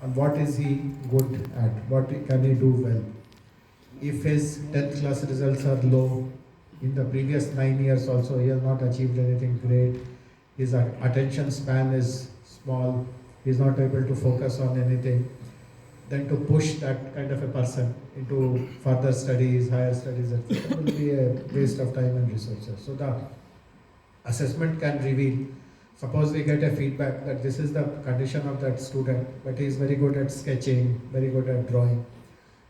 on what is he good at, what can he do well. If his 10th class results are low, in the previous 9 years also he has not achieved anything great, his attention span is small, he is not able to focus on anything, then to push that kind of a person into further studies, higher studies, etc., will be a waste of time and resources. So the assessment can reveal, suppose we get a feedback that this is the condition of that student, but he is very good at sketching, very good at drawing.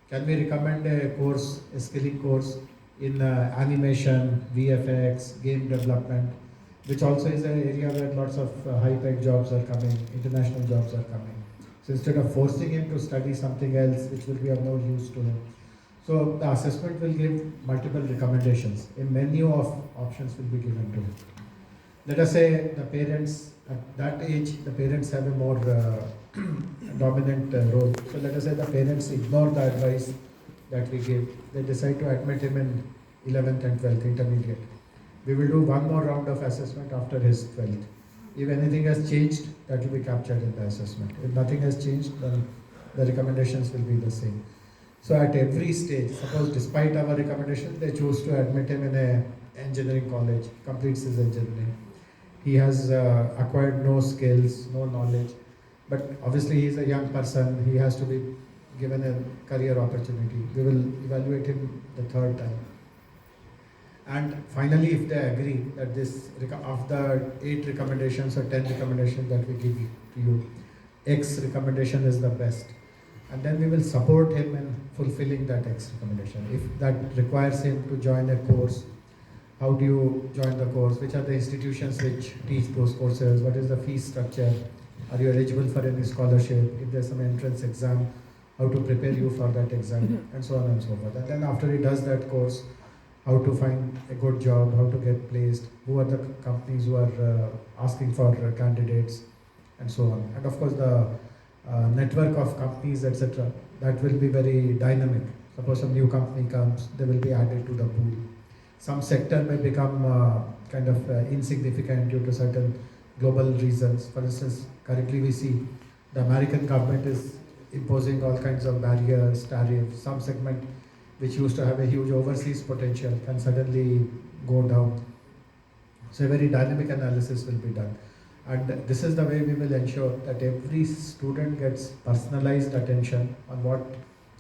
Can we recommend a course, a skilling course in animation, VFX, game development, which also is an area where lots of high-paid jobs are coming, international jobs are coming. So instead of forcing him to study something else which will be of no use to him. So the assessment will give multiple recommendations. A menu of options will be given to him. Let us say the parents, at that age, the parents have a more dominant role. So let us say the parents ignore the advice that we give. They decide to admit him in 11th and 12th, intermediate. We will do one more round of assessment after his 12th. If anything has changed, that will be captured in the assessment. If nothing has changed, then the recommendations will be the same. So at every stage, suppose despite our recommendation, they choose to admit him in an engineering college, completes his engineering. He has acquired no skills, no knowledge, but obviously he is a young person, he has to be given a career opportunity. We will evaluate him the third time. And finally, if they agree that this, of the 8 recommendations or 10 recommendations that we give to you, X recommendation is the best. And then we will support him in fulfilling that X recommendation. If that requires him to join a course, how do you join the course? Which are the institutions which teach those courses? What is the fee structure? Are you eligible for any scholarship? If there's some entrance exam, how to prepare you for that exam, and so on and so forth. And then after he does that course, how to find a good job, how to get placed, who are the companies who are asking for candidates, and so on. And of course the network of companies, etc., that will be very dynamic. Suppose a new company comes, they will be added to the pool. Some sector may become kind of insignificant due to certain global reasons. For instance, currently we see the American government is imposing all kinds of barriers, tariffs. Some segment which used to have a huge overseas potential can suddenly go down. So a very dynamic analysis will be done. And this is the way we will ensure that every student gets personalized attention on what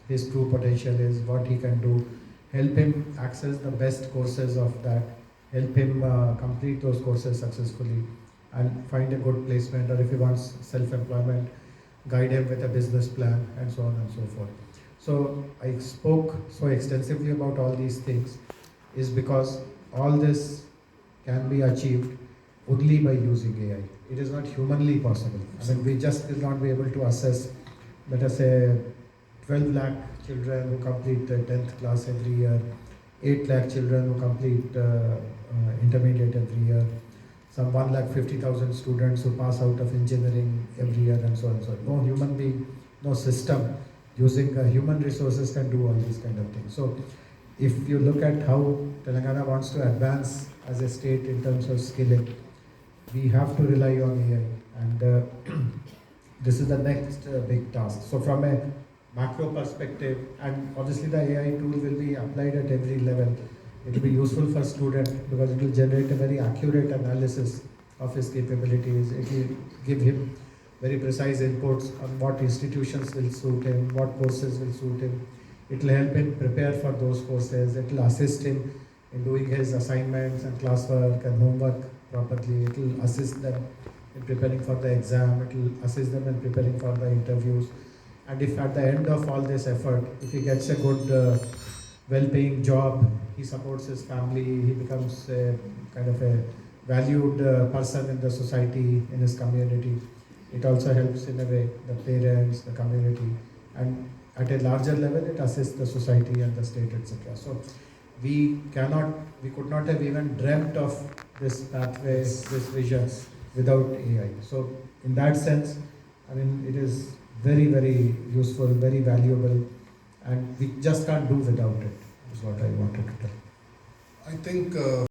his true potential is, what he can do, help him access the best courses of that, help him complete those courses successfully and find a good placement, or if he wants self-employment, guide him with a business plan, and so on and so forth. So I spoke so extensively about all these things is because all this can be achieved only by using AI. It is not humanly possible. I mean, we just will not be able to assess, let us say, 12 lakh children who complete 10th class every year, 8 lakh children who complete intermediate every year, some 1,50,000 students who pass out of engineering every year, and so on and so on. No human being, no system using human resources can do all these kind of things. So if you look at how Telangana wants to advance as a state in terms of skilling, we have to rely on AI, and this is the next big task. So from a macro perspective, and obviously the AI tool will be applied at every level. It will be useful for student because it will generate a very accurate analysis of his capabilities. It will give him very precise inputs on what institutions will suit him, what courses will suit him. It will help him prepare for those courses. It will assist him in doing his assignments and classwork and homework properly. It will assist them in preparing for the exam. It will assist them in preparing for the interviews. And if at the end of all this effort, if he gets a good, well-paying job, he supports his family, he becomes a kind of a valued person in the society, in his community. It also helps in a way the parents, the community, and at a larger level, it assists the society and the state, etc. So we could not have even dreamt of this pathway, this vision without AI. So in that sense, I mean, it is very, very useful, very valuable, and we just can't do without it, is what I wanted to tell. I think